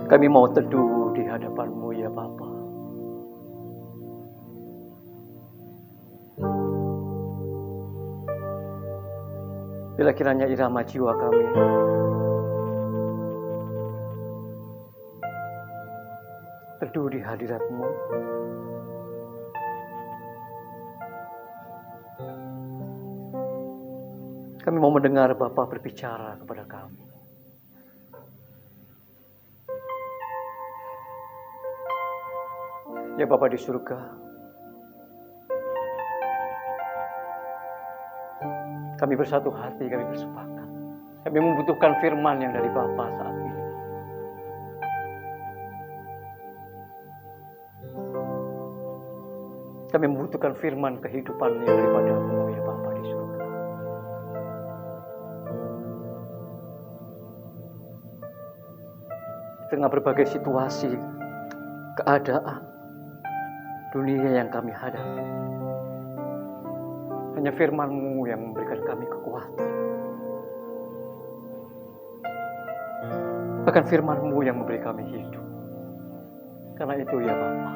Kami mau teduh di hadapan-Mu ya Bapa. Bila kiranya irama jiwa kami teduh di hadirat-Mu, kami mau mendengar Bapa berbicara kepada kami. Ya Bapa di surga, kami bersatu hati, kami bersepakat. Kami membutuhkan firman yang dari Bapa saat ini. Kami membutuhkan firman kehidupan yang daripada-Mu ya Bapa di surga. Di tengah berbagai situasi, keadaan, dunia yang kami hadapi, hanya firman-Mu yang memberikan kami kekuatan. Bahkan firman-Mu yang memberi kami hidup. Karena itu ya Bapa,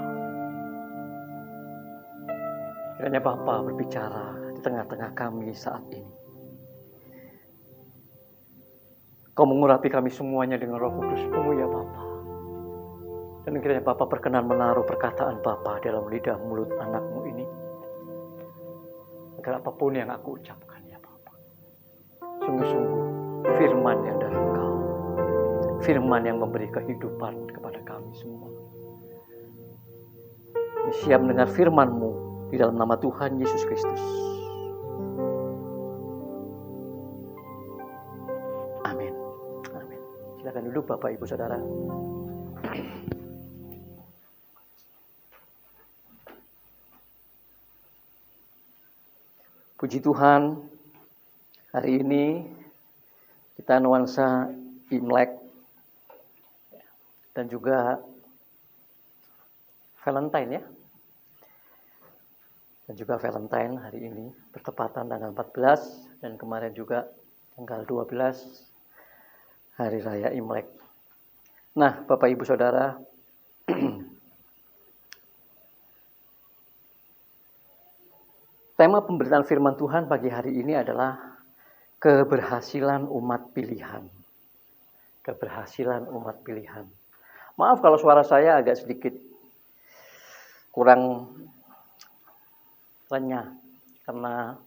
kiranya Bapa berbicara di tengah-tengah kami saat ini. Kau mengurapi kami semuanya dengan Roh Kudus-Mu ya Bapa. Dan kiranya Bapa berkenan menaruh perkataan Bapa dalam lidah mulut anak-Mu ini. Agar apapun yang aku ucapkan ya Bapa, sungguh-sungguh firman yang dari Engkau. Firman yang memberi kehidupan kepada kami semua. Kami siap mendengar firman-Mu di dalam nama Tuhan Yesus Kristus. Amin. Amin. Silakan duduk Bapak Ibu Saudara. Puji Tuhan, hari ini kita nuansa Imlek dan juga Valentine ya. Dan juga Valentine hari ini bertepatan tanggal 14 dan kemarin juga tanggal 12 Hari Raya Imlek. Nah, Bapak Ibu Saudara, tema pemberitaan firman Tuhan pagi hari ini adalah keberhasilan umat pilihan. Keberhasilan umat pilihan. Maaf kalau suara saya agak sedikit kurang renyah karena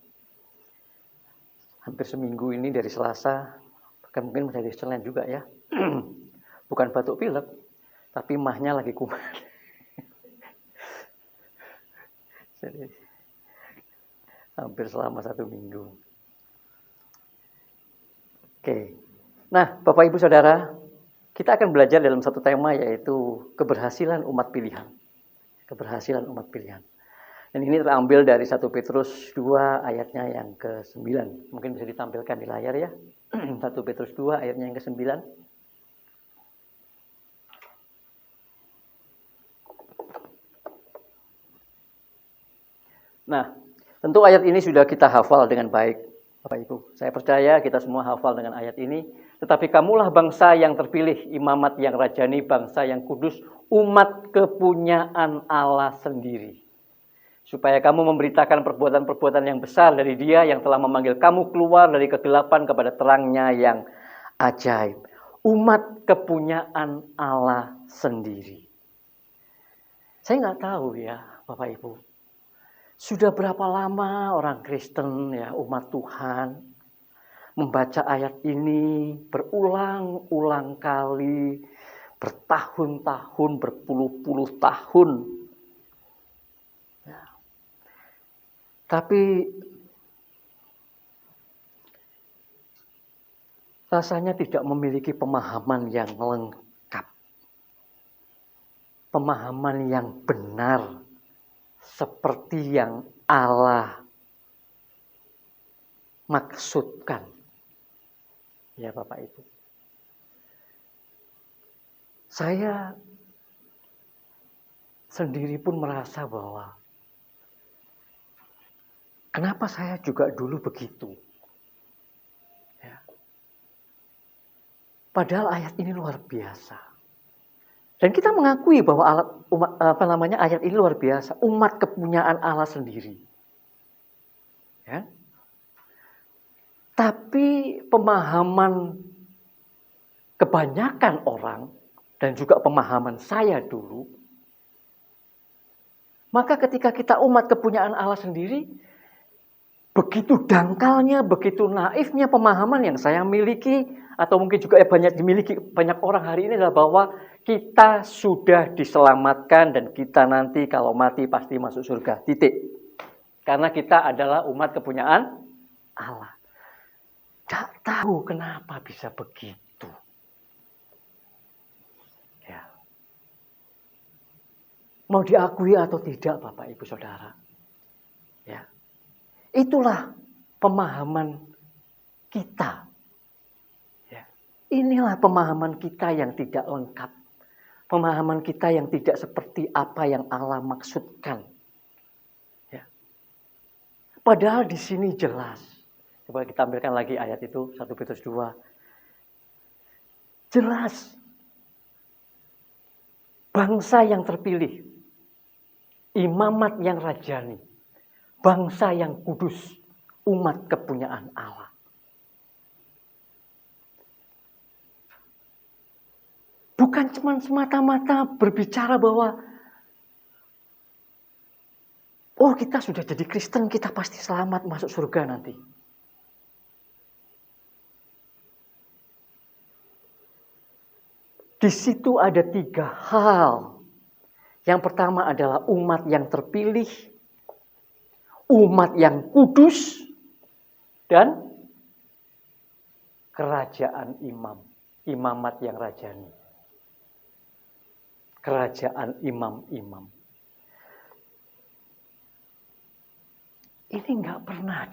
hampir seminggu ini dari Selasa, bahkan mungkin dari Senin juga ya. Bukan batuk pilek, tapi mahnya lagi kumat. Jadi hampir selama 1 minggu. Oke. Nah, Bapak Ibu Saudara, kita akan belajar dalam satu tema yaitu keberhasilan umat pilihan. Keberhasilan umat pilihan. Dan ini terambil dari 1 Petrus 2 ayatnya yang ke-9. Mungkin bisa ditampilkan di layar ya. 1 Petrus 2 ayatnya yang ke-9. Nah, tentu ayat ini sudah kita hafal dengan baik, Bapak Ibu. Saya percaya kita semua hafal dengan ayat ini. Tetapi kamulah bangsa yang terpilih, imamat yang rajani, bangsa yang kudus, umat kepunyaan Allah sendiri. Supaya kamu memberitakan perbuatan-perbuatan yang besar dari Dia yang telah memanggil kamu keluar dari kegelapan kepada terangnya yang ajaib. Umat kepunyaan Allah sendiri. Saya nggak tahu ya, Bapak Ibu. Sudah berapa lama orang Kristen ya, umat Tuhan membaca ayat ini berulang-ulang kali, bertahun-tahun, berpuluh-puluh tahun. Ya. Tapi rasanya tidak memiliki pemahaman yang lengkap. Pemahaman yang benar seperti yang Allah maksudkan. Ya Bapak Ibu. Saya sendiri pun merasa bahwa kenapa saya juga dulu begitu. Ya. Padahal ayat ini luar biasa. Dan kita mengakui bahwa ayat ini luar biasa, umat kepunyaan Allah sendiri. Ya. Tapi pemahaman kebanyakan orang dan juga pemahaman saya dulu, maka ketika kita umat kepunyaan Allah sendiri, begitu dangkalnya, begitu naifnya pemahaman yang saya miliki, atau mungkin juga banyak dimiliki banyak orang hari ini, adalah bahwa kita sudah diselamatkan dan kita nanti kalau mati pasti masuk surga. Titik. Karena kita adalah umat kepunyaan Allah. Tidak tahu kenapa bisa begitu. Ya. Mau diakui atau tidak Bapak Ibu Saudara. Ya. Itulah pemahaman kita. Ya. Inilah pemahaman kita yang tidak lengkap. Pemahaman kita yang tidak seperti apa yang Allah maksudkan. Ya. Padahal di sini jelas. Coba kita tampilkan lagi ayat itu, 1 Petrus 2. Jelas. Bangsa yang terpilih. Imamat yang rajani. Bangsa yang kudus. Umat kepunyaan Allah. Bukan cuma semata-mata berbicara bahwa kita sudah jadi Kristen, kita pasti selamat masuk surga nanti. Di situ ada 3 hal. Yang pertama adalah umat yang terpilih, umat yang kudus, dan kerajaan imamat yang rajani. Kerajaan imam-imam. Ini nggak pernah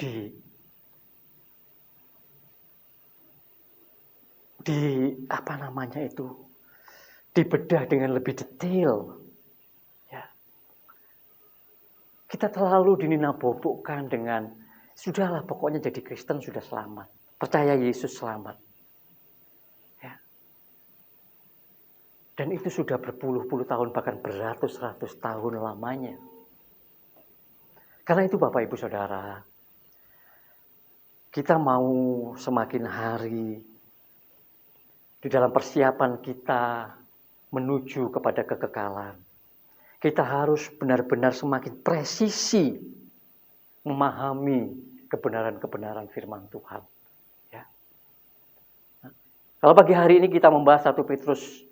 dibedah dengan lebih detail. Ya. Kita terlalu dinabobokkan dengan sudahlah pokoknya jadi Kristen sudah selamat. Percaya Yesus selamat. Ya. Dan itu sudah berpuluh-puluh tahun bahkan beratus-ratus tahun lamanya. Karena itu Bapak Ibu Saudara, kita mau semakin hari di dalam persiapan kita menuju kepada kekekalan. Kita harus benar-benar semakin presisi memahami kebenaran-kebenaran firman Tuhan. Ya. Nah, kalau pagi hari ini kita membahas 1 Petrus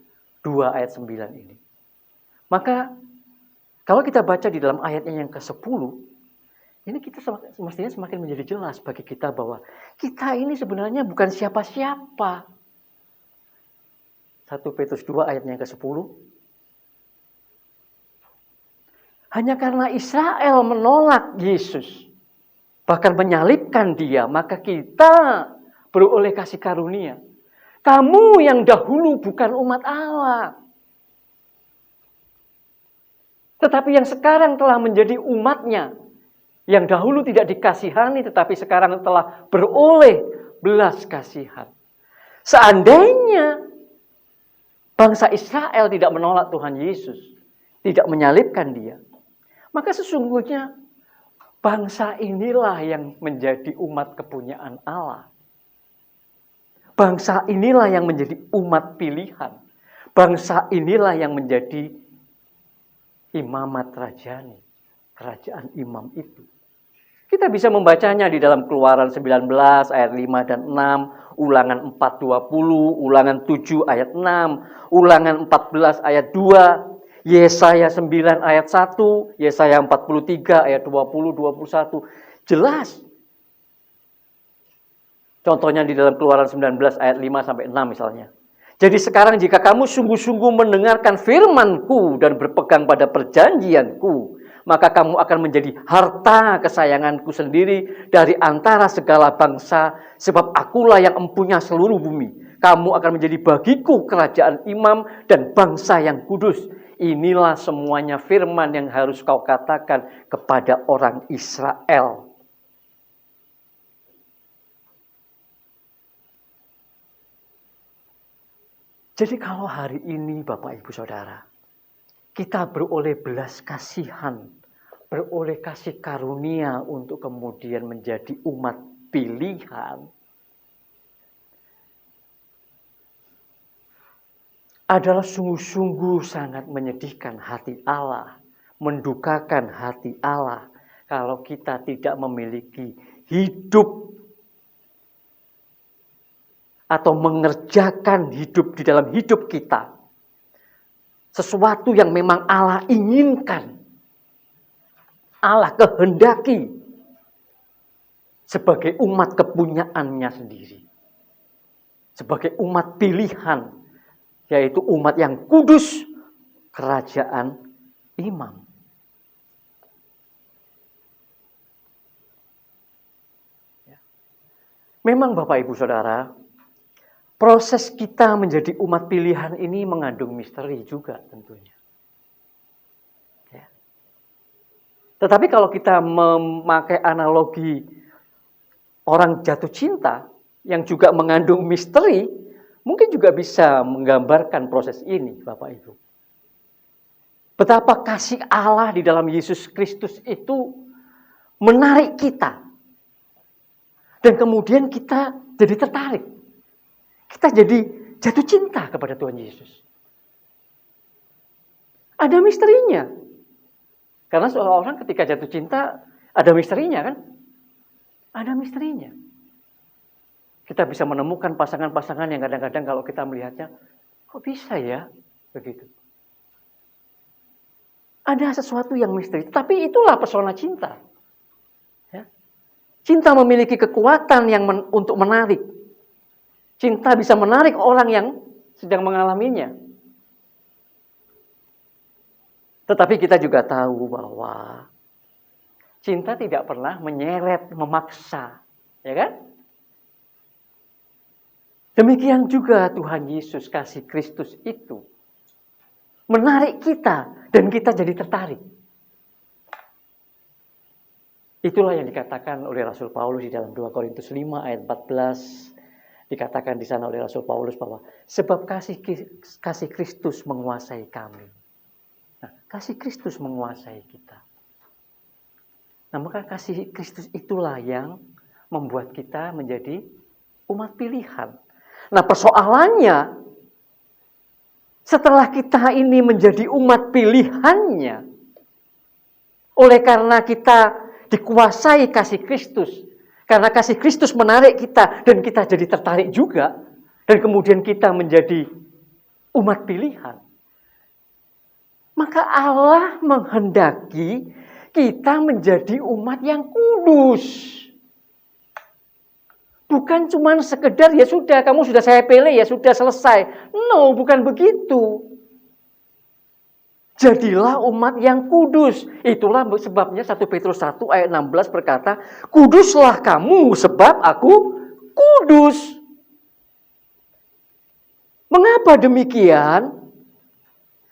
2 ayat 9 ini. Maka kalau kita baca di dalam ayatnya yang ke-10, ini kita semestinya semakin menjadi jelas bagi kita bahwa kita ini sebenarnya bukan siapa-siapa. 1 Petrus 2 ayatnya yang ke-10. Hanya karena Israel menolak Yesus, bahkan menyalibkan dia, maka kita beroleh kasih karunia. Kamu yang dahulu bukan umat Allah, tetapi yang sekarang telah menjadi umatnya. Yang dahulu tidak dikasihani, tetapi sekarang telah beroleh belas kasihan. Seandainya bangsa Israel tidak menolak Tuhan Yesus, tidak menyalibkan dia, maka sesungguhnya bangsa inilah yang menjadi umat kepunyaan Allah. Bangsa inilah yang menjadi umat pilihan. Bangsa inilah yang menjadi imamat rajani, kerajaan imam itu. Kita bisa membacanya di dalam Keluaran 19 ayat 5 dan 6, Ulangan 4:20, Ulangan 7 ayat 6, Ulangan 14 ayat 2, Yesaya 9 ayat 1, Yesaya 43 ayat 20-21. Jelas. Contohnya di dalam Keluaran 19 ayat 5 sampai 6 misalnya. Jadi sekarang jika kamu sungguh-sungguh mendengarkan firman-Ku dan berpegang pada perjanjian-Ku, maka kamu akan menjadi harta kesayangan-Ku sendiri dari antara segala bangsa, sebab Akulah yang empunya seluruh bumi. Kamu akan menjadi bagiku kerajaan imam dan bangsa yang kudus. Inilah semuanya firman yang harus kau katakan kepada orang Israel. Jadi kalau hari ini Bapak Ibu Saudara, kita beroleh belas kasihan, beroleh kasih karunia untuk kemudian menjadi umat pilihan, adalah sungguh-sungguh sangat menyedihkan hati Allah, mendukakan hati Allah kalau kita tidak memiliki hidup atau mengerjakan hidup di dalam hidup kita sesuatu yang memang Allah inginkan, Allah kehendaki sebagai umat kepunyaannya sendiri, sebagai umat pilihan, yaitu umat yang kudus, kerajaan imam. Memang Bapak Ibu Saudara, proses kita menjadi umat pilihan ini mengandung misteri juga tentunya. Ya. Tetapi kalau kita memakai analogi orang jatuh cinta yang juga mengandung misteri, mungkin juga bisa menggambarkan proses ini, Bapak Ibu. Betapa kasih Allah di dalam Yesus Kristus itu menarik kita. Dan kemudian kita jadi tertarik. Kita jadi jatuh cinta kepada Tuhan Yesus. Ada misterinya. Karena seorang ketika jatuh cinta, ada misterinya kan? Ada misterinya. Kita bisa menemukan pasangan-pasangan yang kadang-kadang kalau kita melihatnya, kok bisa ya begitu? Ada sesuatu yang misteri, tapi itulah pesona cinta. Ya. Cinta memiliki kekuatan yang untuk menarik. Cinta bisa menarik orang yang sedang mengalaminya. Tetapi kita juga tahu bahwa cinta tidak pernah menyeret, memaksa, ya kan? Demikian juga Tuhan Yesus kasih Kristus itu menarik kita dan kita jadi tertarik. Itulah yang dikatakan oleh Rasul Paulus di dalam 2 Korintus 5 ayat 14. Dikatakan di sana oleh Rasul Paulus bahwa sebab kasih Kristus menguasai kami. Nah, kasih Kristus menguasai kita. Nah, maka kasih Kristus itulah yang membuat kita menjadi umat pilihan. Nah, persoalannya setelah kita ini menjadi umat pilihannya, oleh karena kita dikuasai kasih Kristus, karena kasih Kristus menarik kita dan kita jadi tertarik juga, dan kemudian kita menjadi umat pilihan, maka Allah menghendaki kita menjadi umat yang kudus. Bukan cuma sekedar ya sudah, kamu sudah saya pilih ya sudah selesai. No, bukan begitu. Jadilah umat yang kudus. Itulah sebabnya 1 Petrus 1 ayat 16 berkata, kuduslah kamu sebab aku kudus. Mengapa demikian?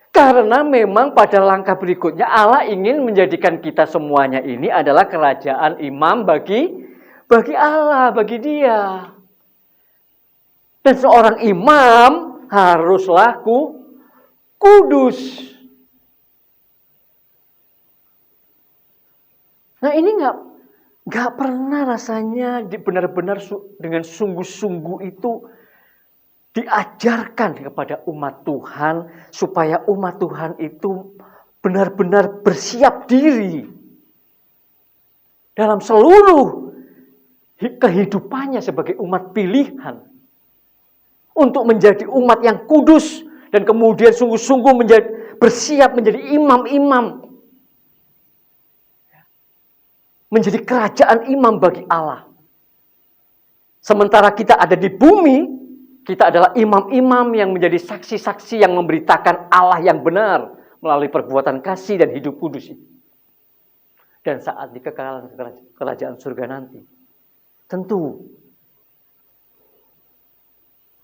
Karena memang pada langkah berikutnya Allah ingin menjadikan kita semuanya ini adalah kerajaan imam bagi Allah, bagi Dia. Dan seorang imam haruslah kudus. Nah, ini nggak pernah rasanya benar-benar dengan sungguh-sungguh itu diajarkan kepada umat Tuhan supaya umat Tuhan itu benar-benar bersiap diri dalam seluruh kehidupannya sebagai umat pilihan untuk menjadi umat yang kudus dan kemudian sungguh-sungguh bersiap menjadi imam-imam, menjadi kerajaan imam bagi Allah. Sementara kita ada di bumi, kita adalah imam-imam yang menjadi saksi-saksi yang memberitakan Allah yang benar melalui perbuatan kasih dan hidup kudus itu. Dan saat di kekekalan kerajaan surga nanti, tentu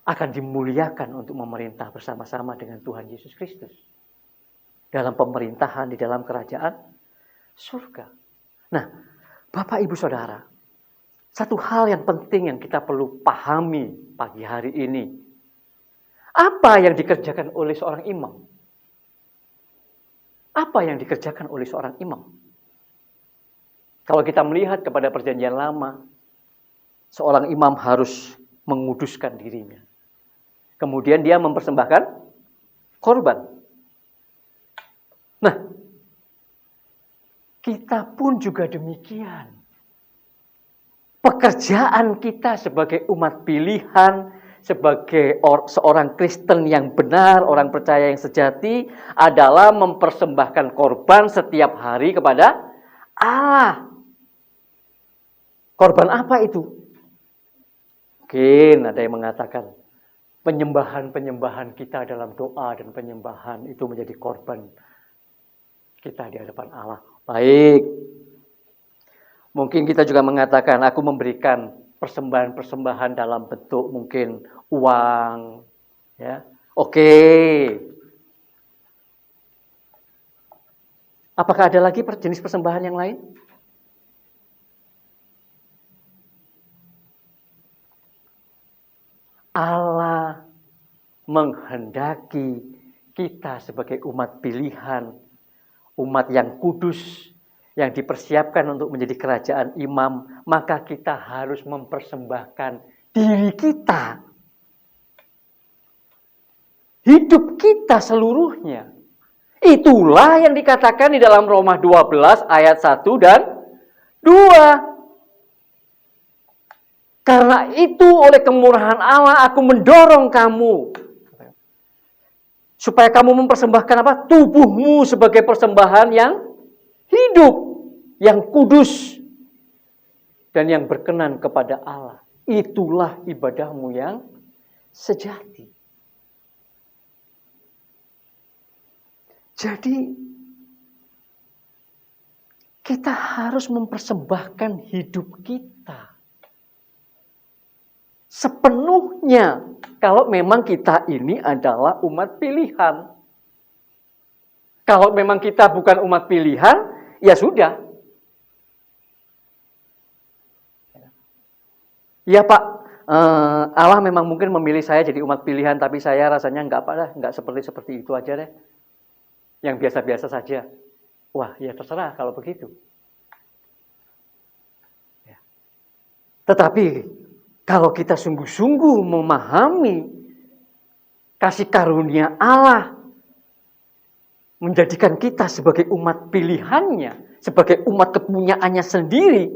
akan dimuliakan untuk memerintah bersama-sama dengan Tuhan Yesus Kristus dalam pemerintahan di dalam kerajaan surga. Nah, Bapak Ibu Saudara, satu hal yang penting yang kita perlu pahami pagi hari ini Apa yang dikerjakan oleh seorang imam? Apa yang dikerjakan oleh seorang imam? Kalau kita melihat kepada perjanjian lama, seorang imam harus menguduskan dirinya. Kemudian dia mempersembahkan korban. Nah, kita pun juga demikian. Pekerjaan kita sebagai umat pilihan, sebagai seorang Kristen yang benar, orang percaya yang sejati, adalah mempersembahkan korban setiap hari kepada Allah. Korban apa itu? Mungkin ada yang mengatakan, penyembahan-penyembahan kita dalam doa dan penyembahan itu menjadi korban kita di hadapan Allah. Baik. Mungkin kita juga mengatakan, aku memberikan persembahan-persembahan dalam bentuk mungkin uang. Ya, oke. Apakah ada lagi jenis persembahan yang lain? Allah menghendaki kita sebagai umat pilihan, umat yang kudus, yang dipersiapkan untuk menjadi kerajaan imam, maka kita harus mempersembahkan diri kita, hidup kita seluruhnya. Itulah yang dikatakan di dalam Roma 12 ayat 1 dan 2. Karena itu oleh kemurahan Allah aku mendorong kamu supaya kamu mempersembahkan apa? Tubuhmu sebagai persembahan yang hidup, yang kudus, dan yang berkenan kepada Allah. Itulah ibadahmu yang sejati. Jadi, kita harus mempersembahkan hidup kita sepenuhnya kalau memang kita ini adalah umat pilihan. Kalau memang kita bukan umat pilihan, ya sudah. Ya Pak, Allah memang mungkin memilih saya jadi umat pilihan, tapi saya rasanya nggak seperti itu aja deh. Yang biasa-biasa saja. Wah, ya terserah kalau begitu. Ya. Tetapi kalau kita sungguh-sungguh memahami kasih karunia Allah, menjadikan kita sebagai umat pilihannya, sebagai umat kepunyaannya sendiri,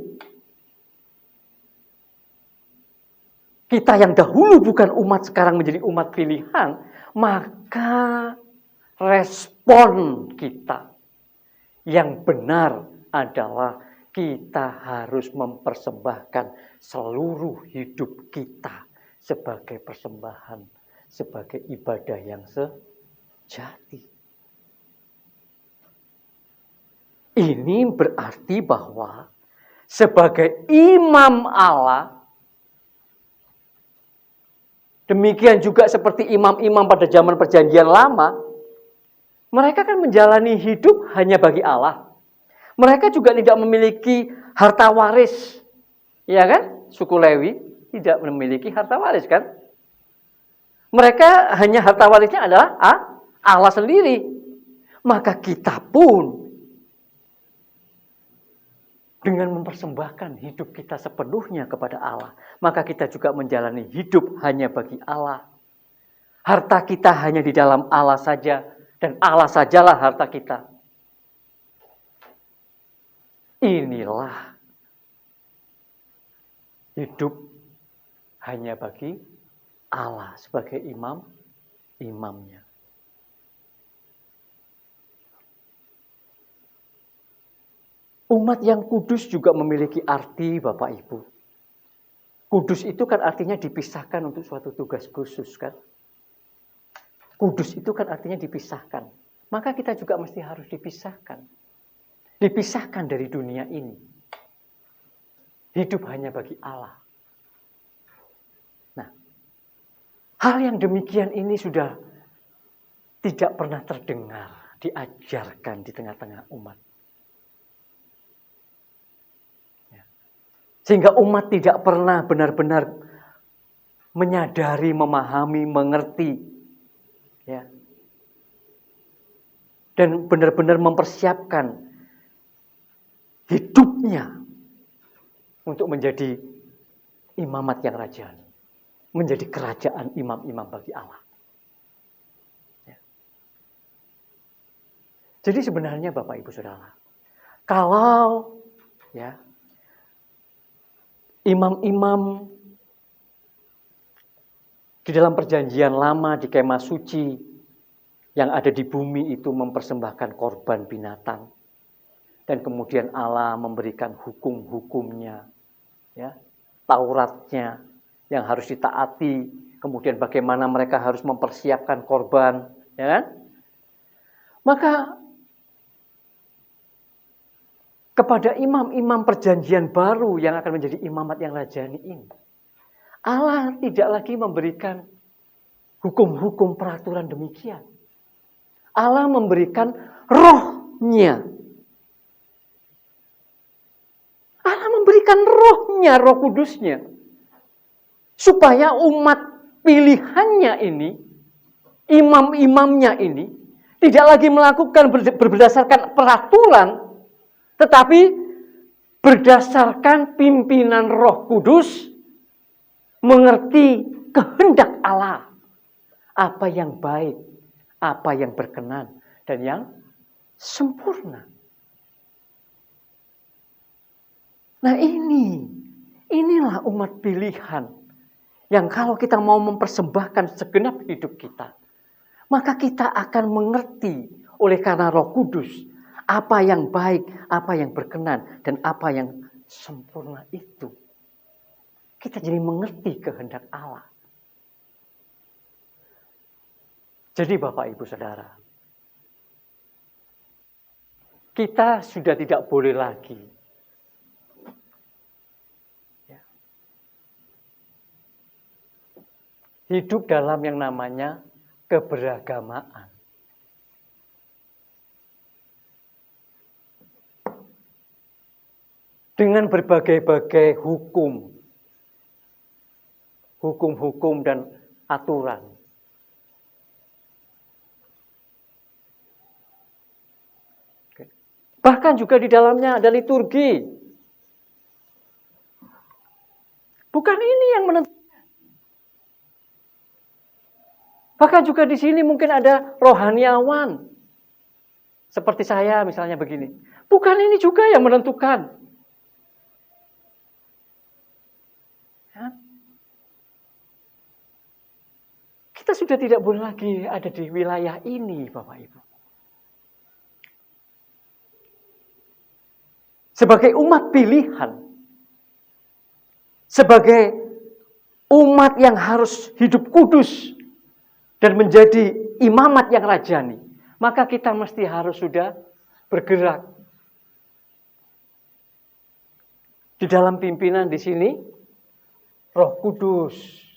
kita yang dahulu bukan umat, sekarang menjadi umat pilihan, maka respon kita yang benar adalah kita harus mempersembahkan seluruh hidup kita sebagai persembahan, sebagai ibadah yang sejati. Ini berarti bahwa sebagai imam Allah, demikian juga seperti imam-imam pada zaman perjanjian lama, mereka kan menjalani hidup hanya bagi Allah. Mereka juga tidak memiliki harta waris. Ya kan? Suku Lewi tidak memiliki harta waris kan? Mereka hanya harta warisnya adalah Allah sendiri. Maka kita pun dengan mempersembahkan hidup kita sepenuhnya kepada Allah, maka kita juga menjalani hidup hanya bagi Allah. Harta kita hanya di dalam Allah saja, dan Allah sajalah harta kita. Inilah hidup hanya bagi Allah sebagai imamnya. Umat yang kudus juga memiliki arti, Bapak Ibu. Kudus itu kan artinya dipisahkan untuk suatu tugas khusus kan. Kudus itu kan artinya dipisahkan. Maka kita juga mesti harus dipisahkan. Dipisahkan dari dunia ini. Hidup hanya bagi Allah. Nah, hal yang demikian ini sudah tidak pernah terdengar, diajarkan di tengah-tengah umat. Sehingga umat tidak pernah benar-benar menyadari, memahami, mengerti dan benar-benar mempersiapkan hidupnya untuk menjadi imamat yang rajani, menjadi kerajaan imam-imam bagi Allah. Ya. Jadi sebenarnya Bapak Ibu Saudara, kalau ya imam-imam di dalam perjanjian lama di kemah suci yang ada di bumi itu mempersembahkan korban binatang, dan kemudian Allah memberikan hukum-hukumnya, ya, Tauratnya yang harus ditaati, kemudian bagaimana mereka harus mempersiapkan korban, ya kan? Maka kepada imam-imam perjanjian baru yang akan menjadi imamat yang rajani ini, Allah tidak lagi memberikan hukum-hukum peraturan demikian. Allah memberikan rohnya. Allah memberikan rohnya, Roh Kudusnya. Supaya umat pilihannya ini, imam-imamnya ini, tidak lagi melakukan berdasarkan peraturan, tetapi berdasarkan pimpinan Roh Kudus, mengerti kehendak Allah. Apa yang baik, apa yang berkenan, dan yang sempurna. Nah inilah umat pilihan yang kalau kita mau mempersembahkan segenap hidup kita, maka kita akan mengerti oleh karena Roh Kudus apa yang baik, apa yang berkenan, dan apa yang sempurna itu. Kita jadi mengerti kehendak Allah. Jadi Bapak Ibu Saudara, kita sudah tidak boleh lagi hidup dalam yang namanya keberagamaan. Dengan berbagai-bagai hukum-hukum dan aturan. Bahkan juga di dalamnya ada liturgi. Bukan ini yang menentukan. Bahkan juga di sini mungkin ada rohaniawan. Seperti saya misalnya begini. Bukan ini juga yang menentukan. Ya. Kita sudah tidak boleh lagi ada di wilayah ini, Bapak Ibu. Sebagai umat pilihan, sebagai umat yang harus hidup kudus dan menjadi imamat yang rajani, maka kita mesti harus sudah bergerak di dalam pimpinan di sini Roh Kudus.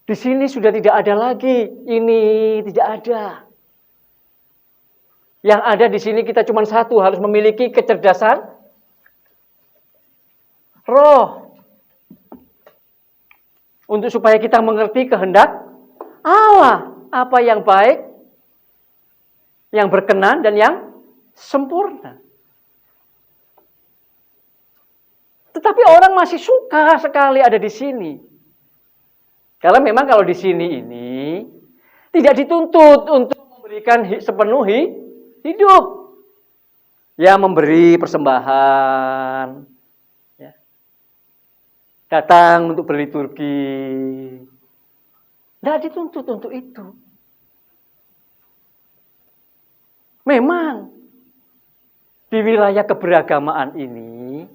Di sini sudah tidak ada lagi, ini tidak ada. Yang ada di sini kita cuma satu, harus memiliki kecerdasan roh. Untuk supaya kita mengerti kehendak Allah. Apa yang baik, yang berkenan, dan yang sempurna. Tetapi orang masih suka sekali ada di sini. Karena memang kalau di sini ini tidak dituntut untuk memberikan sepenuh hidup. Ya, memberi persembahan. Ya. Datang untuk berliturgi. Tidak dituntut untuk itu. Memang di wilayah keberagamaan ini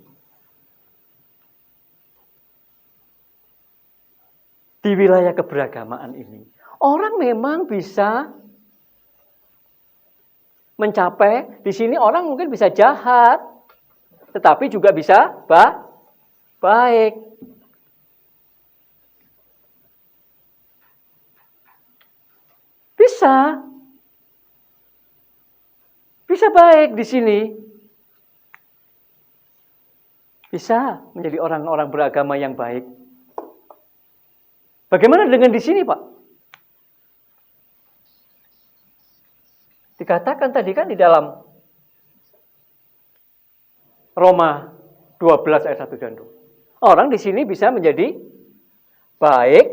orang memang bisa mencapai, di sini orang mungkin bisa jahat, tetapi juga bisa baik. Bisa baik di sini. Bisa menjadi orang-orang beragama yang baik. Bagaimana dengan di sini, Pak? Dikatakan tadi kan di dalam Roma 12 ayat 1 dan 2. Orang di sini bisa menjadi baik,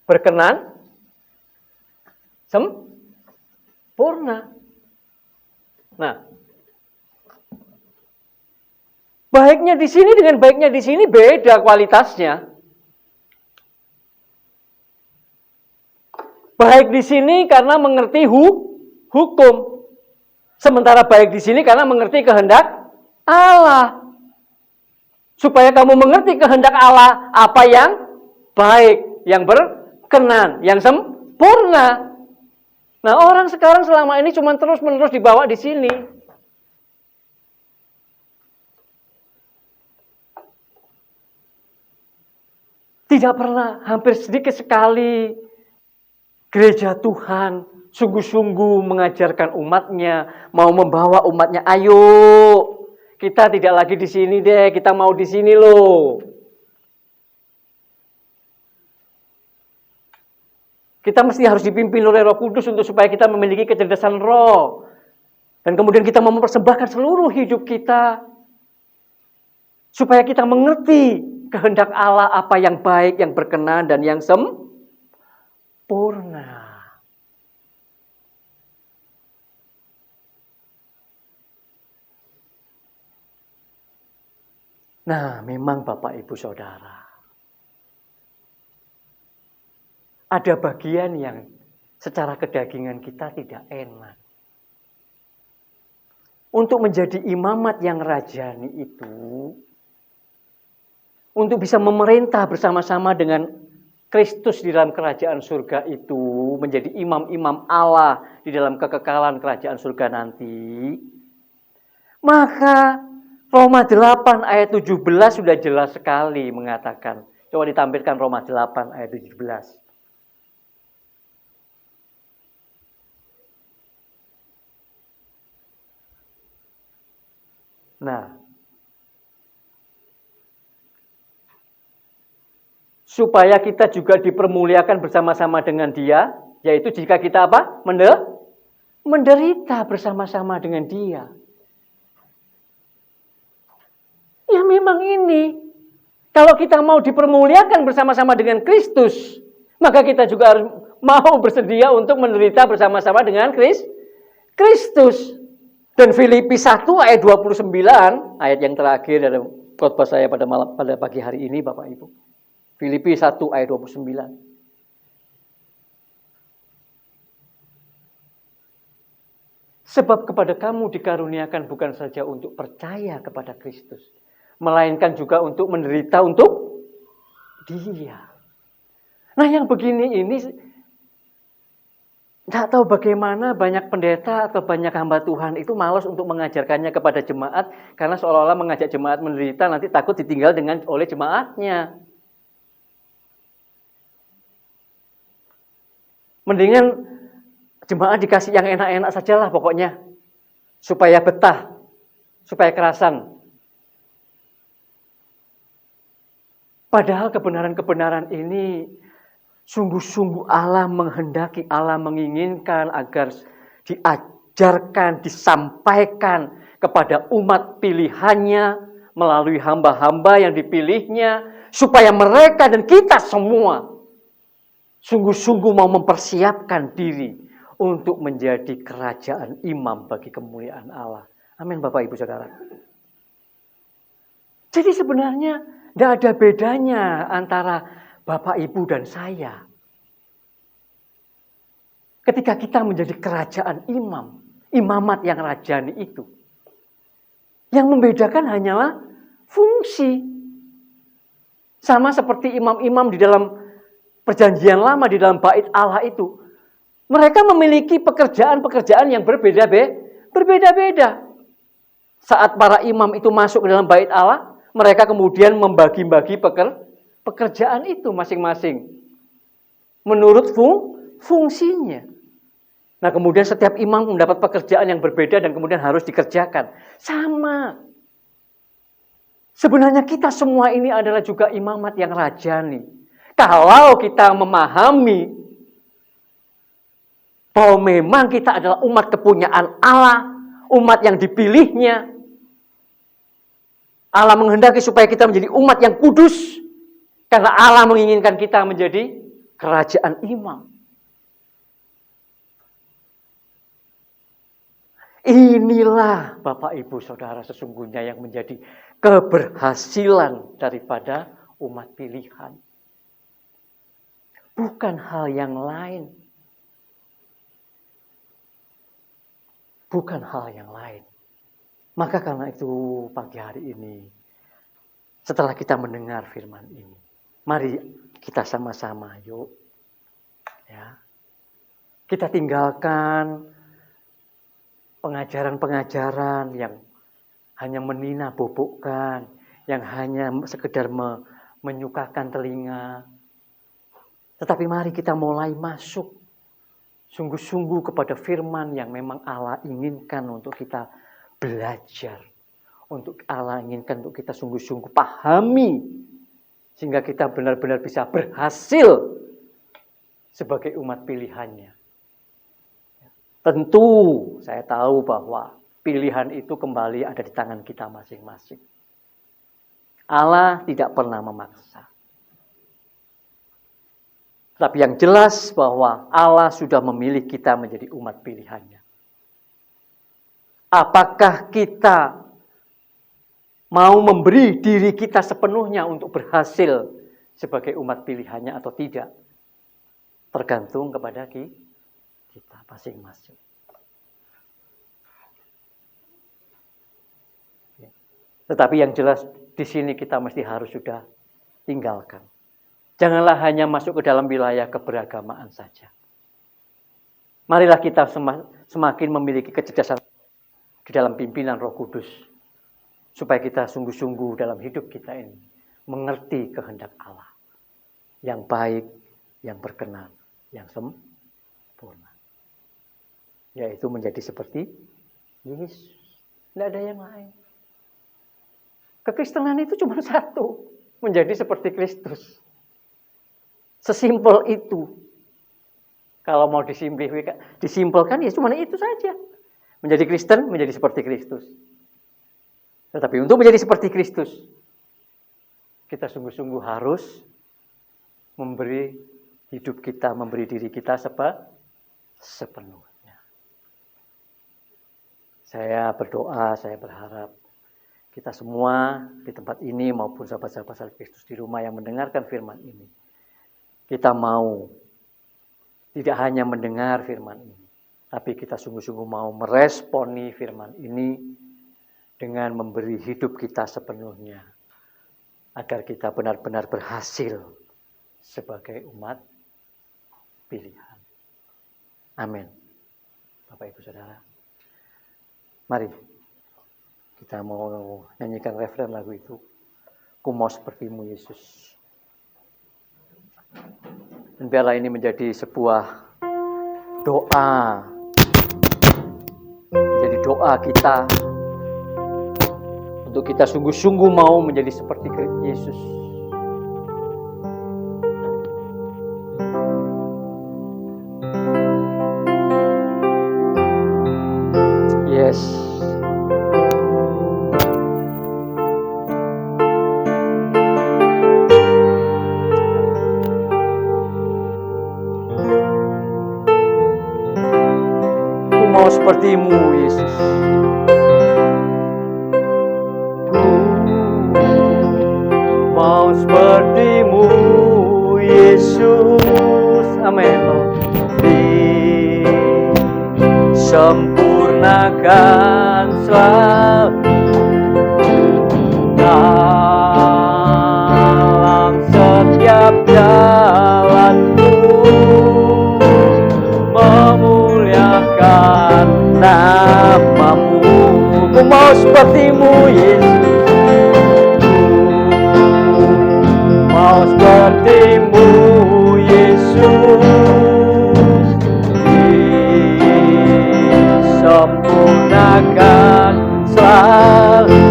berkenan, sempurna. Nah, baiknya di sini dengan baiknya di sini beda kualitasnya. Baik di sini karena mengerti hukum. Sementara baik di sini karena mengerti kehendak Allah. Supaya kamu mengerti kehendak Allah, apa yang baik, yang berkenan, yang sempurna. Nah, orang sekarang selama ini cuma terus-menerus dibawa di sini. Tidak pernah, hampir sedikit sekali gereja Tuhan sungguh-sungguh mengajarkan umatnya, mau membawa umatnya, ayo. Kita tidak lagi di sini deh, kita mau di sini loh. Kita mesti harus dipimpin oleh Roh Kudus untuk supaya kita memiliki kecerdasan roh. Dan kemudian kita mau mempersembahkan seluruh hidup kita. Supaya kita mengerti kehendak Allah apa yang baik, yang berkenan, dan yang sempurna. Nah, memang Bapak Ibu Saudara, ada bagian yang secara kedagingan kita tidak enak. Untuk menjadi imamat yang rajani itu, untuk bisa memerintah bersama-sama dengan Kristus di dalam kerajaan surga itu, menjadi imam-imam Allah di dalam kekekalan kerajaan surga nanti, maka Roma 8 ayat 17 sudah jelas sekali mengatakan. Coba ditampilkan Roma 8 ayat 17. Nah, supaya kita juga dipermuliakan bersama-sama dengan Dia, yaitu jika kita apa? Menderita bersama-sama dengan Dia. Ya memang ini. Kalau kita mau dipermuliakan bersama-sama dengan Kristus, maka kita juga harus mau bersedia untuk menderita bersama-sama dengan Kristus. Dan Filipi 1 ayat 29, ayat yang terakhir dari khotbah saya pada pagi hari ini, Bapak Ibu. Filipi 1 ayat 29. Sebab kepada kamu dikaruniakan bukan saja untuk percaya kepada Kristus, melainkan juga untuk menderita untuk Dia. Nah, yang begini ini tidak tahu bagaimana banyak pendeta atau banyak hamba Tuhan itu malas untuk mengajarkannya kepada jemaat, karena seolah-olah mengajak jemaat menderita nanti takut ditinggal oleh jemaatnya. Mendingan jemaat dikasih yang enak-enak sajalah pokoknya, supaya betah, supaya kerasan. Padahal kebenaran-kebenaran ini sungguh-sungguh Allah menghendaki, Allah menginginkan agar diajarkan, disampaikan kepada umat pilihannya melalui hamba-hamba yang dipilihnya, supaya mereka dan kita semua sungguh-sungguh mau mempersiapkan diri untuk menjadi kerajaan imam bagi kemuliaan Allah. Amin, Bapak Ibu Saudara. Jadi sebenarnya tidak ada bedanya antara Bapak, Ibu, dan saya. Ketika kita menjadi kerajaan imam, imamat yang rajani itu. Yang membedakan hanyalah fungsi. Sama seperti imam-imam di dalam perjanjian lama, di dalam bait Allah itu. Mereka memiliki pekerjaan-pekerjaan yang berbeda-beda. Saat para imam itu masuk ke dalam bait Allah, mereka kemudian membagi-bagi pekerjaan itu masing-masing menurut fungsinya. Nah, kemudian setiap imam mendapat pekerjaan yang berbeda dan kemudian harus dikerjakan. Sama. Sebenarnya kita semua ini adalah juga imamat yang rajani. Kalau kita memahami bahwa memang kita adalah umat kepunyaan Allah, umat yang dipilihnya. Allah menghendaki supaya kita menjadi umat yang kudus. Karena Allah menginginkan kita menjadi kerajaan imam. Inilah Bapak Ibu Saudara sesungguhnya yang menjadi keberhasilan daripada umat pilihan. Bukan hal yang lain. Bukan hal yang lain. Maka karena itu pagi hari ini, setelah kita mendengar firman ini, mari kita sama-sama yuk. Ya. Kita tinggalkan pengajaran-pengajaran yang hanya menina-bobokkan, yang hanya sekedar menyukakan telinga. Tetapi mari kita mulai masuk sungguh-sungguh kepada firman yang memang Allah inginkan untuk kita belajar. Untuk Allah inginkan untuk kita sungguh-sungguh pahami. Sehingga kita benar-benar bisa berhasil sebagai umat pilihannya. Tentu saya tahu bahwa pilihan itu kembali ada di tangan kita masing-masing. Allah tidak pernah memaksa. Tapi yang jelas bahwa Allah sudah memilih kita menjadi umat pilihannya. Apakah kita mau memberi diri kita sepenuhnya untuk berhasil sebagai umat pilihannya atau tidak? Tergantung kepada kita masing-masing. Tetapi yang jelas di sini kita mesti harus sudah tinggalkan. Janganlah hanya masuk ke dalam wilayah keberagamaan saja. Marilah kita semakin memiliki kecerdasan di dalam pimpinan Roh Kudus. Supaya kita sungguh-sungguh dalam hidup kita ini mengerti kehendak Allah. Yang baik, yang berkenan, yang sempurna. Yaitu menjadi seperti Yesus. Tidak ada yang lain. Kekristenan itu cuma satu. Menjadi seperti Kristus. Sesimpel itu. Kalau mau disimpulkan ya cuma itu saja. Menjadi Kristen, menjadi seperti Kristus. Tetapi untuk menjadi seperti Kristus, kita sungguh-sungguh harus memberi hidup kita, memberi diri kita sepenuhnya. Saya berdoa, saya berharap kita semua di tempat ini maupun sahabat-sahabat salib Kristus di rumah yang mendengarkan firman ini, kita mau tidak hanya mendengar firman ini, tapi kita sungguh-sungguh mau meresponi firman ini dengan memberi hidup kita sepenuhnya, agar kita benar-benar berhasil sebagai umat pilihan. Amin. Bapak Ibu Saudara, mari kita mau nyanyikan referen lagu itu. Ku mau sepertimu Yesus. Dan biarlah ini menjadi sebuah doa. Jadi doa kita untuk kita sungguh-sungguh mau menjadi seperti Yesus. Yes. Ku mau sepertimu Yesus. Mau sepertimu Yesus, amin. Disempurnakan selalu dalam setiap jalanku, memuliakan namamu. Ku mau sepertimu Yesus. Mau sepertimu Yesus, disempurnakan selalu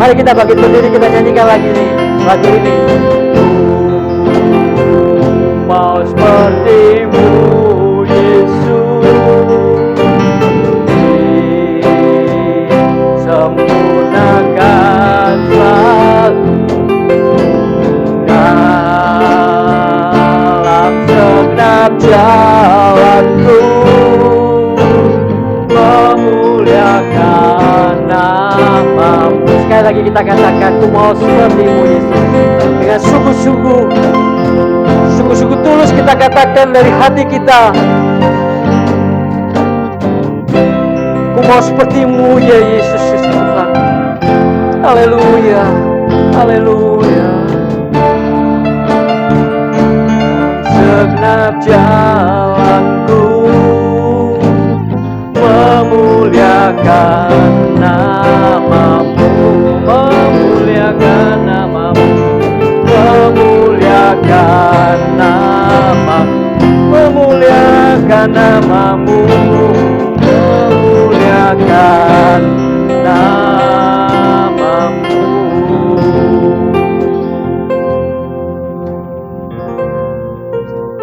Mari kita bangkit berdiri, kita nyanyikan lagi nih lagu ini. Mau seperti-Mu Yesus, sempurnakan selalu dalam segenap jalanku, memuliakan nama-Mu. Sekali lagi kita katakan, ku mau seperti-Mu Yesus. Dengan sungguh-sungguh tulus kita katakan dari hati kita, ku mau seperti-Mu ya Yesus Tuhan. Haleluya, haleluya. Segenap jalanku, memuliakan nama-Mu, memuliakan nama-Mu, memuliakan nama-Mu, memuliakan nama-Mu, memuliakan nama-Mu.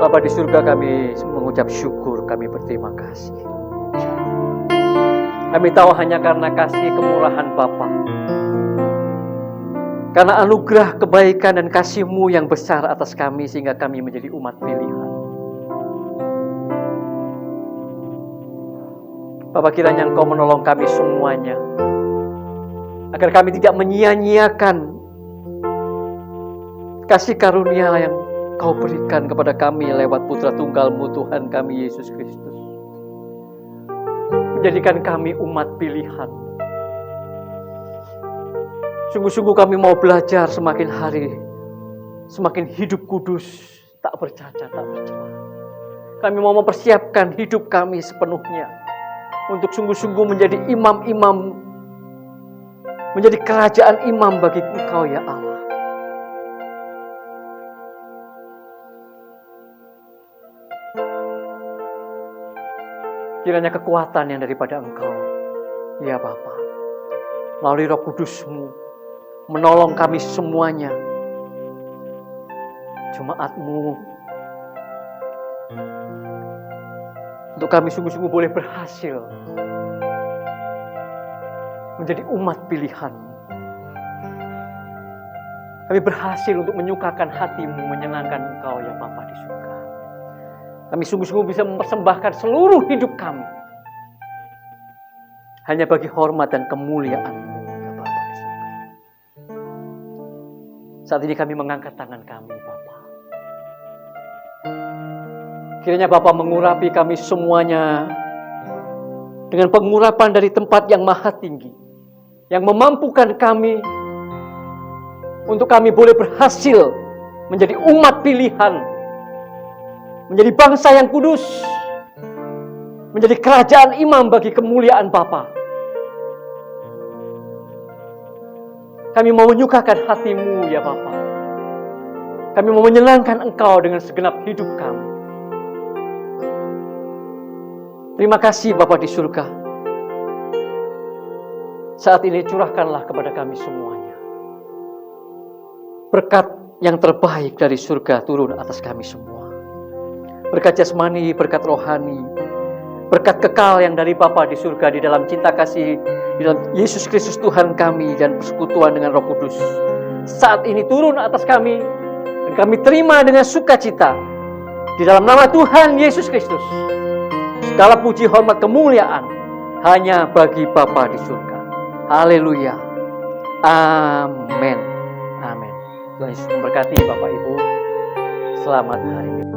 Bapa di surga, kami mengucap syukur, kami berterima kasih. Kami tahu hanya karena kasih kemurahan Bapa, karena anugerah kebaikan dan kasih-Mu yang besar atas kami, sehingga kami menjadi umat pilihan. Bapa, kiranya Engkau menolong kami semuanya, agar kami tidak menyia-nyiakan kasih karunia yang Kau berikan kepada kami lewat Putra Tunggal-Mu Tuhan kami Yesus Kristus. Menjadikan kami umat pilihan. Sungguh-sungguh kami mau belajar semakin hari, semakin hidup kudus, tak bercacat, tak bercela. Kami mau mempersiapkan hidup kami sepenuhnya untuk sungguh-sungguh menjadi imam-imam, menjadi kerajaan imam bagi Engkau ya Allah. Kiranya kekuatan yang daripada Engkau, ya Bapa, melalui Roh Kudus-Mu, menolong kami semuanya. Jemaat-Mu, untuk kami sungguh-sungguh boleh berhasil menjadi umat pilihan. Kami berhasil untuk menyukakan hati-Mu, menyenangkan Engkau ya Bapa di surga. Kami sungguh-sungguh bisa mempersembahkan seluruh hidup kami hanya bagi hormat dan kemuliaan-Mu ya Bapa di surga. Saat ini kami mengangkat tangan kami Bapa. Kiranya Bapa mengurapi kami semuanya dengan pengurapan dari tempat yang maha tinggi, yang memampukan kami untuk kami boleh berhasil menjadi umat pilihan, menjadi bangsa yang kudus, menjadi kerajaan imam bagi kemuliaan Bapa. Kami mau menyukakan hati-Mu ya Bapa. Kami mau menyenangkan Engkau dengan segenap hidup kami. Terima kasih Bapa di surga. Saat ini curahkanlah kepada kami semuanya berkat yang terbaik dari surga turun atas kami semua. Berkat jasmani, berkat rohani, berkat kekal yang dari Bapa di surga, di dalam cinta kasih, di dalam Yesus Kristus Tuhan kami, dan persekutuan dengan Roh Kudus saat ini turun atas kami, dan kami terima dengan sukacita di dalam nama Tuhan Yesus Kristus. Segala puji, hormat, kemuliaan hanya bagi Bapa di surga. Haleluya. Amin. Amin. Tuhan Yesus memberkati Bapak Ibu. Selamat hari Minggu.